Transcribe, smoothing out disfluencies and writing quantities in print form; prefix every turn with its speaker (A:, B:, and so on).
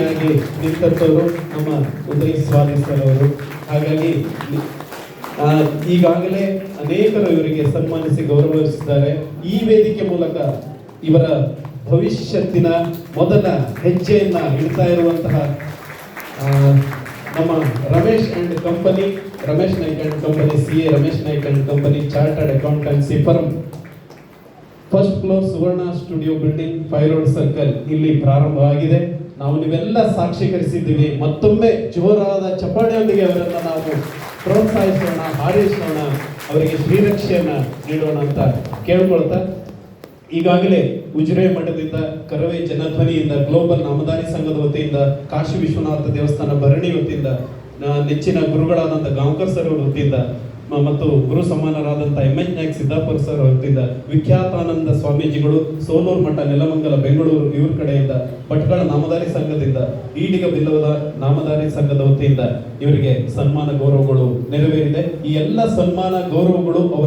A: ಆಗಿ ನಿಂತವರು ನಮ್ಮ ಉದಯ್ ಸ್ವಾಮಿ ಸರ್ ಅವರು. ಹಾಗಾಗಿ ಈಗಾಗಲೇ ಅನೇಕರು ಇವರಿಗೆ ಸನ್ಮಾನಿಸಿ ಗೌರವಿಸಿದ್ದಾರೆ. ಈ ವೇದಿಕೆ ಮೂಲಕ ಇವರ ಭವಿಷ್ಯತ್ತಿನ ಮೊದಲ ಹೆಜ್ಜೆಯನ್ನ ಇಡ್ತಾ ಇರುವಂತಹ ನಮ್ಮ Ramesh Naik and company CA Ramesh Naik and company chartered accountancy firm, first floor Suvarna studio building 5 road circle ಇಲ್ಲಿ ಪ್ರಾರಂಭವಾಗಿದೆ. ನಾವು ನೀವೆಲ್ಲ ಸಾಕ್ಷೀಕರಿಸಿದ್ದೀವಿ. ಮತ್ತೊಮ್ಮೆ ಜೋರಾದ ಚಪ್ಪಾಳೆಯೊಂದಿಗೆ ಅವರನ್ನು ನಾವು ಪ್ರೋತ್ಸಾಹಿಸೋಣ, ಹಾರೈಸೋಣ, ಅವರಿಗೆ ಶ್ರೀರಕ್ಷೆಯನ್ನ ನೀಡೋಣ ಅಂತ ಕೇಳ್ಕೊಳ್ತಾ, ಈಗಾಗಲೇ ಉಜಿರೆ ಮಠದಿಂದ, ಕರವೇ ಜನಧ್ವನಿಯಿಂದ, ಗ್ಲೋಬಲ್ ನಾಮಧಾರಿ ಸಂಘದ ವತಿಯಿಂದ, ಕಾಶಿ ವಿಶ್ವನಾಥ ದೇವಸ್ಥಾನ ಭರಣಿ ವತಿಯಿಂದ, ನೆಚ್ಚಿನ ಗುರುಗಳಾದಂಥ ಗಾಂವ್ಕರ್ ಸರ್ ಅವರ ವತಿಯಿಂದ ಮತ್ತು ಗುರು ಸಮಾನರಾದಂಥ MH ನಾಯ್ಕ್ ಸಿದ್ದಾಪುರ ಸರ್ ವತಿಯಿಂದ, ವಿಖ್ಯಾತಾನಂದ ಸ್ವಾಮೀಜಿಗಳು ಸೋಲೂರು ಮಠ ನೆಲಮಂಗಲ ಬೆಂಗಳೂರು ಇವ್ರ ಕಡೆಯಿಂದ, ಭಟ್ಕಳ ನಾಮಧಾರಿ ಸಂಘದಿಂದ, ಈಡಿಗ ಬಿಲ್ಲವದ ನಾಮಧಾರಿ ಸಂಘದ ವತಿಯಿಂದ ಇವರಿಗೆ ಸನ್ಮಾನ ಗೌರವಗಳು ನೆರವೇರಿದೆ. ಈ ಎಲ್ಲ ಸನ್ಮಾನ ಗೌರವಗಳು ಅವರ